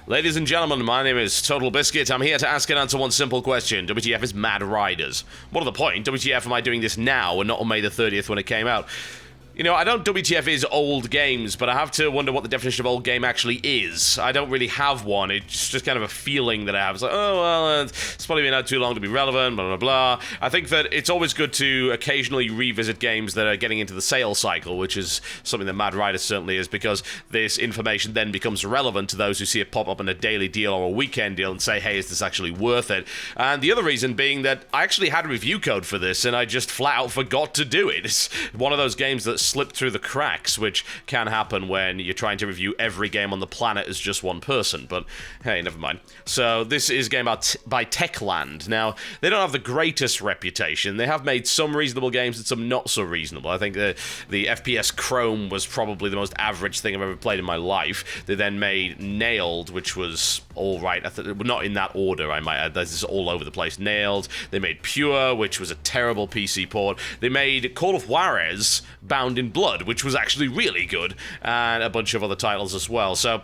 Ladies and gentlemen, my name is Totalbiscuit. I'm here to ask and answer one simple question. WTF is Mad Riders. What are the point? WTF am I doing this now and not on May the 30th when it came out? You know, I don't WTF is old games, but I have to wonder what the definition of old game actually is. I don't really have one. It's just kind of a feeling that I have. It's like, oh, well, it's probably been out too long to be relevant, blah, blah, blah. I think that it's always good to occasionally revisit games that are getting into the sale cycle, which is something that Mad Riders certainly is, because this information then becomes relevant to those who see it pop up in a daily deal or a weekend deal and say, hey, is this actually worth it? And the other reason being that I actually had a review code for this, and I just flat out forgot to do it. It's one of those games that slip through the cracks, which can happen when you're trying to review every game on the planet as just one person, but hey, never mind. So this is a game by Techland. Now, they don't have the greatest reputation. They have made some reasonable games and some not so reasonable. I think the FPS Chrome was probably the most average thing I've ever played in my life. They then made Nailed, which was alright. Not in that order, I might add. This is all over the place. Nailed. They made Pure, which was a terrible PC port. They made Call of Juarez, Bound in Blood, which was actually really good, and a bunch of other titles as well. So,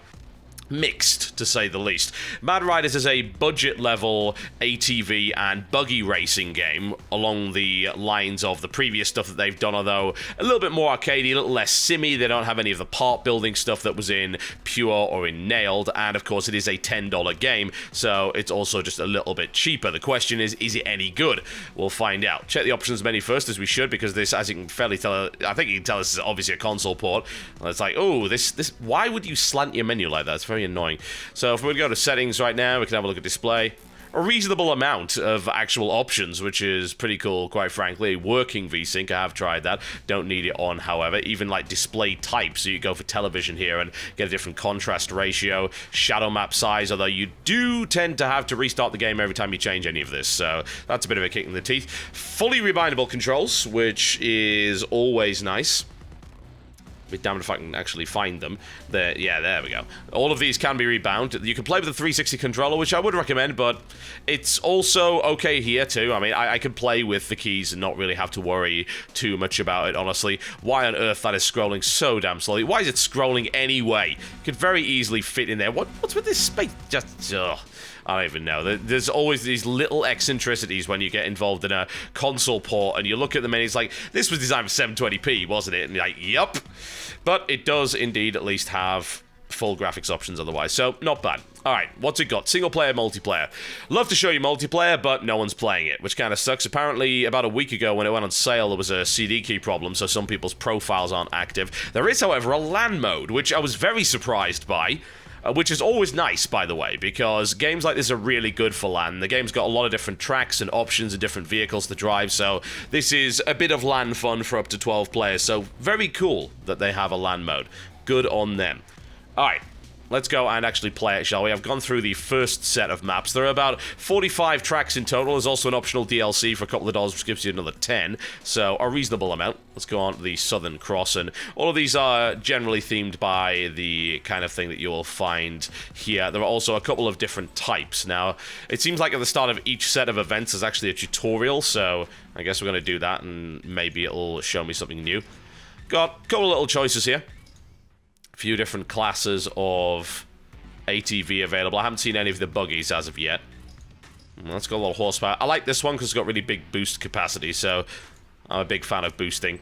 mixed, to say the least. Mad Riders is a budget-level ATV and buggy racing game along the lines of the previous stuff that they've done, although a little bit more arcadey, a little less simmy. They don't have any of the part-building stuff that was in Pure or in Nailed, and of course it is a $10 game, so it's also just a little bit cheaper. The question is it any good? We'll find out. Check the options menu first, as we should, because this, as you can fairly tell, I think you can tell this is obviously a console port. It's like, oh, this, why would you slant your menu like that? It's very annoying. So if we go to settings right now, we can have a look at display. A reasonable amount of actual options, which is pretty cool, quite frankly. Working VSync, I have tried that. Don't need it on, however. Even like display type, so you go for television here and get a different contrast ratio, shadow map size, although you do tend to have to restart the game every time you change any of this, so that's a bit of a kick in the teeth. Fully rebindable controls, which is always nice. Be damned if I can actually find them. There we go. All of these can be rebound. You can play with the 360 controller, which I would recommend, but it's also okay here too. I mean, I can play with the keys and not really have to worry too much about it, honestly. Why on earth that is scrolling so damn slowly? Why is it scrolling anyway? Could very easily fit in there. What's with this space? Just, I don't even know. There's always these little eccentricities when you get involved in a console port, and you look at them and it's like, this was designed for 720p, wasn't it? And you're like, yup. But it does indeed at least have full graphics options otherwise, so not bad. Alright, what's it got? Single player, multiplayer. Love to show you multiplayer, but no one's playing it, which kind of sucks. Apparently, about a week ago when it went on sale, there was a CD key problem, so some people's profiles aren't active. There is, however, a LAN mode, which I was very surprised by. Which is always nice, by the way, because games like this are really good for LAN. The game's got a lot of different tracks and options and different vehicles to drive, so this is a bit of LAN fun for up to 12 players, so very cool that they have a LAN mode. Good on them. Alright, let's go and actually play it, shall we? I've gone through the first set of maps. There are about 45 tracks in total. There's also an optional DLC for a couple of dollars, which gives you another 10, so a reasonable amount. Let's go on to the Southern Cross, and all of these are generally themed by the kind of thing that you will find here. There are also a couple of different types. Now, it seems like at the start of each set of events there's actually a tutorial, so I guess we're going to do that, and maybe it'll show me something new. Got a couple of little choices here. Few different classes of ATV available. I haven't seen any of the buggies as of yet. Let's go a little horsepower. I like this one because it's got really big boost capacity, so I'm a big fan of boosting.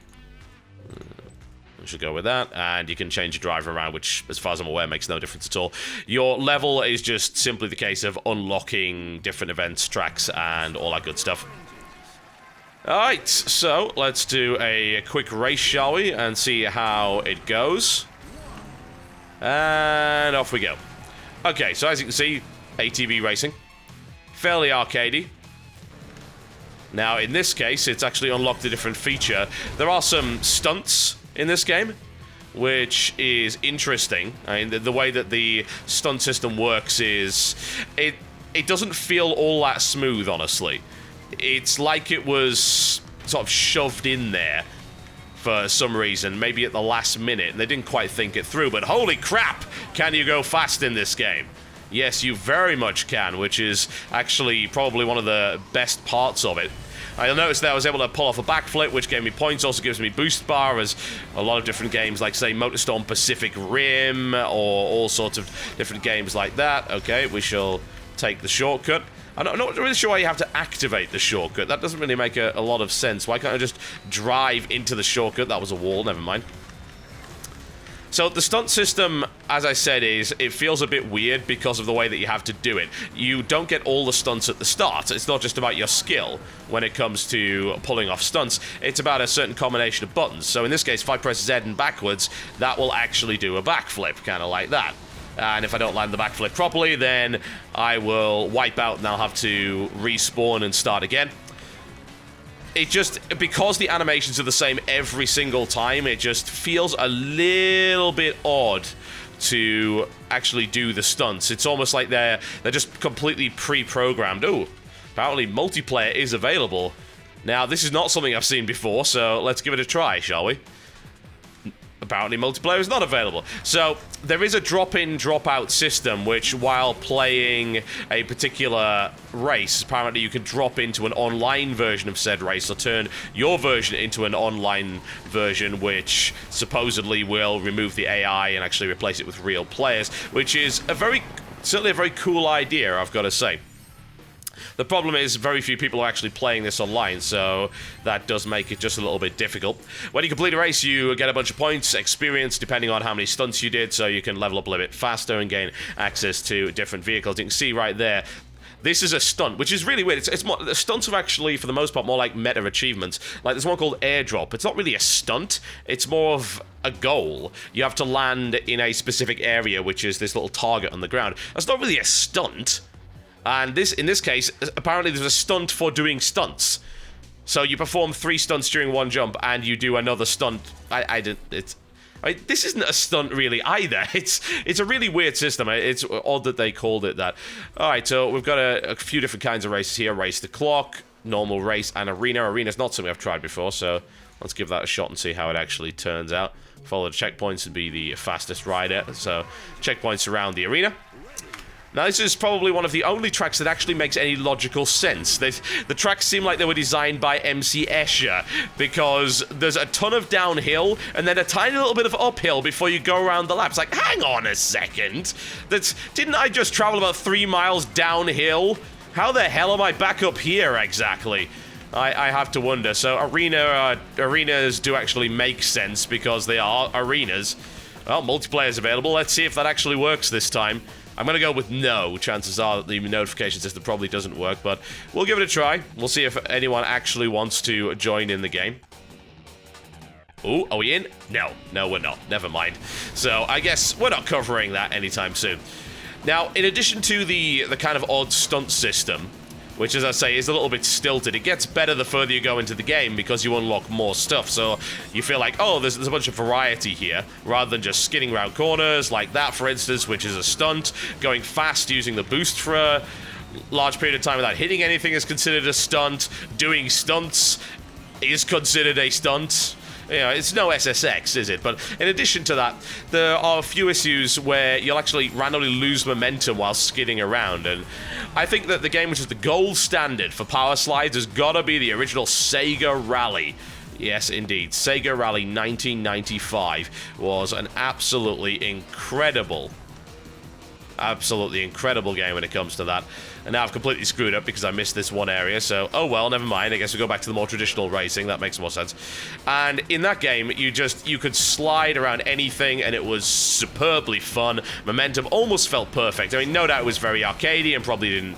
We should go with that, and you can change your driver around, which, as far as I'm aware, makes no difference at all. Your level is just simply the case of unlocking different events, tracks, and all that good stuff. Alright, so let's do a quick race, shall we, and see how it goes. And off we go. Okay, so as you can see, ATV racing. Fairly arcadey. Now, in this case, it's actually unlocked a different feature. There are some stunts in this game, which is interesting. I mean, the way that the stunt system works is... It doesn't feel all that smooth, honestly. It's like it was sort of shoved in there for some reason, maybe at the last minute, and they didn't quite think it through, but holy crap, can you go fast in this game? Yes, you very much can, which is actually probably one of the best parts of it. I noticed that I was able to pull off a backflip, which gave me points, also gives me boost bar, as a lot of different games, like, say, Motorstorm Pacific Rim, or all sorts of different games like that. Okay, we shall take the shortcut. I'm not really sure why you have to activate the shortcut. That doesn't really make a lot of sense. Why can't I just drive into the shortcut? That was a wall, never mind. So the stunt system, as I said, it feels a bit weird because of the way that you have to do it. You don't get all the stunts at the start. It's not just about your skill when it comes to pulling off stunts. It's about a certain combination of buttons. So in this case, if I press Z and backwards, that will actually do a backflip, kind of like that. And if I don't land the backflip properly, then I will wipe out and I'll have to respawn and start again. It just, because the animations are the same every single time, it just feels a little bit odd to actually do the stunts. It's almost like they're just completely pre-programmed. Oh, apparently multiplayer is available. Now, this is not something I've seen before, so let's give it a try, shall we? Apparently multiplayer is not available. So there is a drop-in, drop-out system, which while playing a particular race, apparently you can drop into an online version of said race or turn your version into an online version, which supposedly will remove the AI and actually replace it with real players, which is certainly a very cool idea, I've got to say. The problem is very few people are actually playing this online, so that does make it just a little bit difficult. When you complete a race, you get a bunch of points, experience, depending on how many stunts you did, so you can level up a little bit faster and gain access to different vehicles. You can see right there, this is a stunt, which is really weird. It's more, the stunts are actually, for the most part, more like meta achievements. Like, there's one called Airdrop. It's not really a stunt. It's more of a goal. You have to land in a specific area, which is this little target on the ground. That's not really a stunt. And in this case, apparently there's a stunt for doing stunts. So you perform 3 stunts during one jump, and you do another stunt. This isn't a stunt really either. It's a really weird system. It's odd that they called it that. All right, so we've got a few different kinds of races here. Race the clock, normal race, and arena. Arena's not something I've tried before, so let's give that a shot and see how it actually turns out. Follow the checkpoints and be the fastest rider. So checkpoints around the arena. Now, this is probably one of the only tracks that actually makes any logical sense. The tracks seem like they were designed by MC Escher, because there's a ton of downhill and then a tiny little bit of uphill before you go around the laps. Like, hang on a second. Didn't I just travel about 3 miles downhill? How the hell am I back up here exactly? I have to wonder. So arenas do actually make sense because they are arenas. Well, multiplayer is available. Let's see if that actually works this time. I'm going to go with no. Chances are that the notification system probably doesn't work, but we'll give it a try. We'll see if anyone actually wants to join in the game. Ooh, are we in? No, we're not. Never mind. So I guess we're not covering that anytime soon. Now, in addition to the kind of odd stunt system, which, as I say, is a little bit stilted. It gets better the further you go into the game because you unlock more stuff. So you feel like, oh, there's a bunch of variety here, rather than just skidding around corners like that, for instance, which is a stunt. Going fast using the boost for a large period of time without hitting anything is considered a stunt. Doing stunts is considered a stunt. You know, it's no SSX, is it? But in addition to that, there are a few issues where you'll actually randomly lose momentum while skidding around, and I think that the game, which is the gold standard for power slides, has got to be the original Sega Rally. Yes, indeed. Sega Rally 1995 was an absolutely incredible game when it comes to that. And now I've completely screwed up because I missed this one area, so oh well, never mind. I guess we go back to the more traditional racing. That makes more sense. And in that game, you could slide around anything, and it was superbly fun. Momentum almost felt perfect. I mean, no doubt it was very arcadey and probably didn't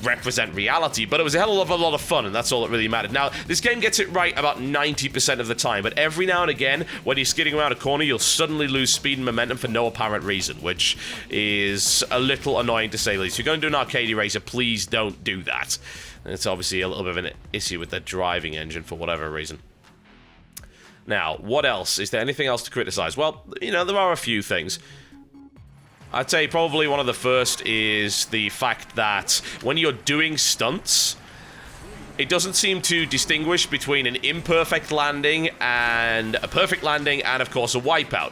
represent reality, but it was a hell of a lot of fun, and that's all that really mattered. Now, this game gets it right about 90% of the time, but every now and again, when you're skidding around a corner, you'll suddenly lose speed and momentum for no apparent reason, which is a little annoying to say the least. If you're going to do an arcade racer, please don't do that. And it's obviously a little bit of an issue with the driving engine for whatever reason. Now, what else? Is there anything else to criticize? Well, you know, there are a few things. I'd say probably one of the first is the fact that when you're doing stunts, it doesn't seem to distinguish between an imperfect landing and a perfect landing and, of course, a wipeout.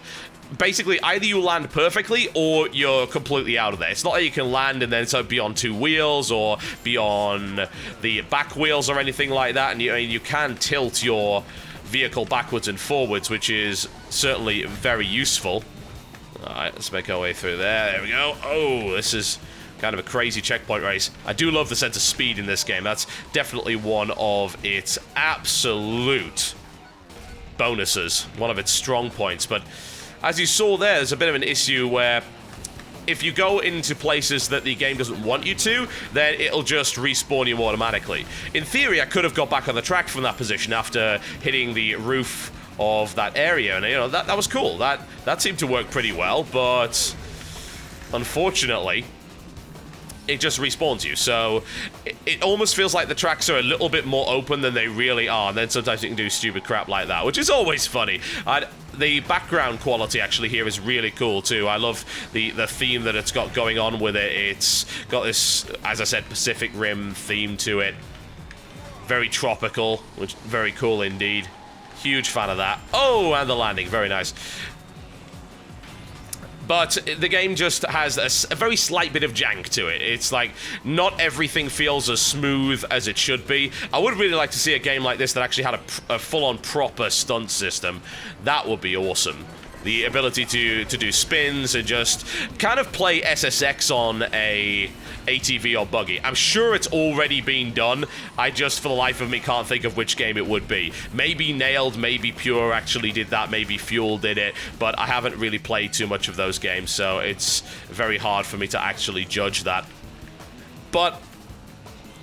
basically either you land perfectly or you're completely out of there. It's not like you can land and then so be on 2 wheels or be on the back wheels or anything like that, and you can tilt your vehicle backwards and forwards, which is certainly very useful. Alright, let's make our way through there. There we go. Oh, this is kind of a crazy checkpoint race. I do love the sense of speed in this game. That's definitely one of its absolute bonuses, one of its strong points. But as you saw there's a bit of an issue where if you go into places that the game doesn't want you to, then it'll just respawn you automatically. In theory, I could have got back on the track from that position after hitting the roof of that area, and that was cool. That seemed to work pretty well, but unfortunately it just respawns you. So it almost feels like the tracks are a little bit more open than they really are, and then sometimes you can do stupid crap like that, which is always funny. The background quality actually here is really cool too. I love the theme that it's got going on with it. It's got this, as I said, Pacific Rim theme to it. Very tropical, which very cool indeed. Huge fan of that. Oh, and the landing, very nice. But the game just has a very slight bit of jank to it. It's like, not everything feels as smooth as it should be. I would really like to see a game like this that actually had a full-on proper stunt system. That would be awesome. The ability to do spins and just kind of play SSX on a ATV or buggy. I'm sure it's already been done. I just, for the life of me, can't think of which game it would be. Maybe Nailed, maybe Pure actually did that, maybe Fuel did it, but I haven't really played too much of those games, so it's very hard for me to actually judge that. But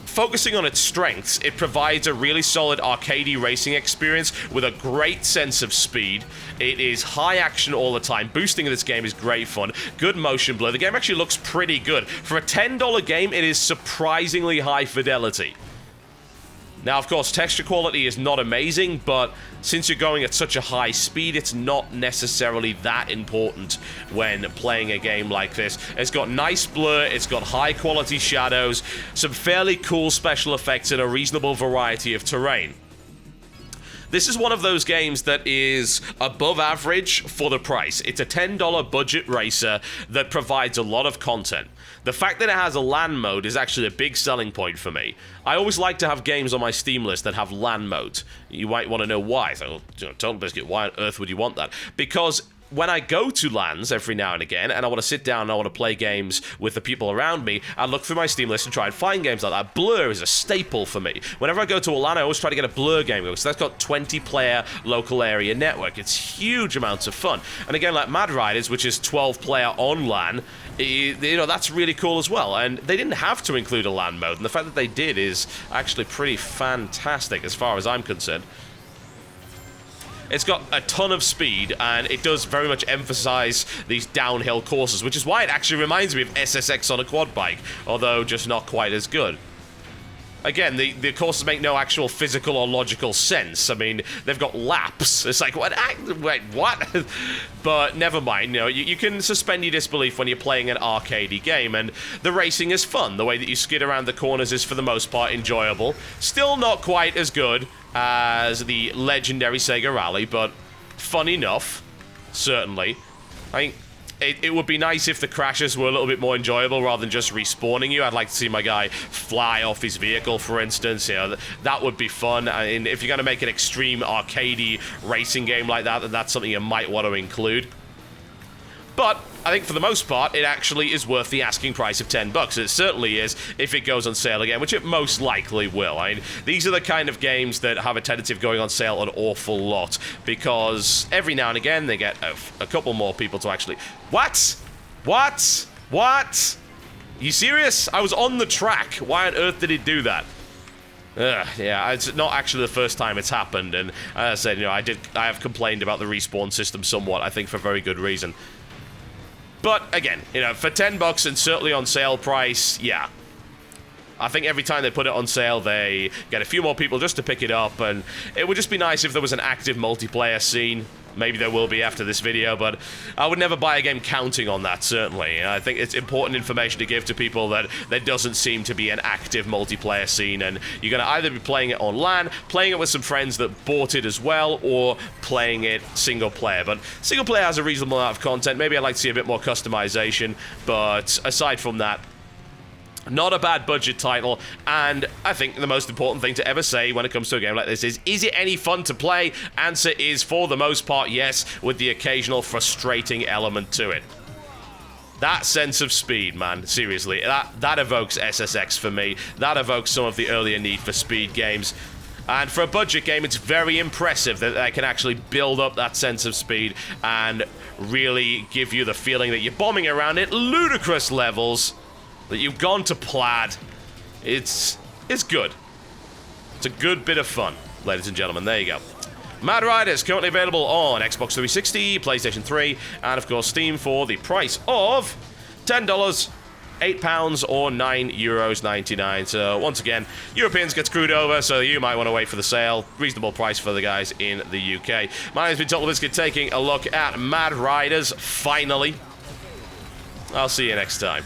focusing on its strengths, it provides a really solid arcadey racing experience with a great sense of speed. It is high action all the time. Boosting in this game is great fun. Good motion blur. The game actually looks pretty good. For a $10 game, it is surprisingly high fidelity. Now, of course, texture quality is not amazing, but since you're going at such a high speed, it's not necessarily that important when playing a game like this. It's got nice blur, it's got high-quality shadows, some fairly cool special effects, and a reasonable variety of terrain. This is one of those games that is above average for the price. It's a $10 budget racer that provides a lot of content. The fact that it has a LAN mode is actually a big selling point for me. I always like to have games on my Steam list that have LAN modes. You might want to know why. So, Totalbiscuit, why on earth would you want that? Because when I go to LANs every now and again, and I want to sit down and I want to play games with the people around me, I look through my Steam list and try and find games like that. Blur is a staple for me. Whenever I go to a LAN, I always try to get a Blur game going, so that's got 20-player local area network. It's huge amounts of fun. And again, like Mad Riders, which is 12-player on LAN, that's really cool as well. And they didn't have to include a LAN mode, and the fact that they did is actually pretty fantastic as far as I'm concerned. It's got a ton of speed, and it does very much emphasize these downhill courses, which is why it actually reminds me of SSX on a quad bike, although just not quite as good. Again, the courses make no actual physical or logical sense. I mean, they've got laps. It's like, what? Wait, what? But never mind, you can suspend your disbelief when you're playing an arcadey game, and the racing is fun. The way that you skid around the corners is, for the most part, enjoyable. Still not quite as good as the legendary Sega Rally, but fun enough, certainly. I think it would be nice if the crashes were a little bit more enjoyable rather than just respawning you. I'd like to see my guy fly off his vehicle, for instance. That would be fun. And if you're going to make an extreme arcadey racing game like that, then that's something you might want to include. But I think for the most part, it actually is worth the asking price of $10. It certainly is if it goes on sale again, which it most likely will. I mean, these are the kind of games that have a tendency of going on sale an awful lot, because every now and again they get a couple more people to actually... What? What? What? You serious? I was on the track. Why on earth did it do that? Yeah, it's not actually the first time it's happened, and as I said, I have complained about the respawn system somewhat, I think for very good reason. But, again, for $10 and certainly on sale price, yeah. I think every time they put it on sale, they get a few more people just to pick it up, and it would just be nice if there was an active multiplayer scene. Maybe there will be after this video, but I would never buy a game counting on that, certainly. I think it's important information to give to people that there doesn't seem to be an active multiplayer scene, and you're going to either be playing it on LAN, playing it with some friends that bought it as well, or playing it single player. But single player has a reasonable amount of content. Maybe I'd like to see a bit more customization, but aside from that, not a bad budget title, and I think the most important thing to ever say when it comes to a game like this is it any fun to play? Answer is, for the most part, yes, with the occasional frustrating element to it. That sense of speed, man, seriously, that evokes SSX for me. That evokes some of the earlier Need for Speed games. And for a budget game, it's very impressive that they can actually build up that sense of speed and really give you the feeling that you're bombing around at ludicrous levels, that you've gone to plaid. It's good. It's a good bit of fun, ladies and gentlemen. There you go. Mad Riders, currently available on Xbox 360, PlayStation 3, and of course Steam for the price of $10, £8, or €9.99. So once again, Europeans get screwed over, so you might want to wait for the sale. Reasonable price for the guys in the UK. My name's been Totalbiscuit, taking a look at Mad Riders, finally. I'll see you next time.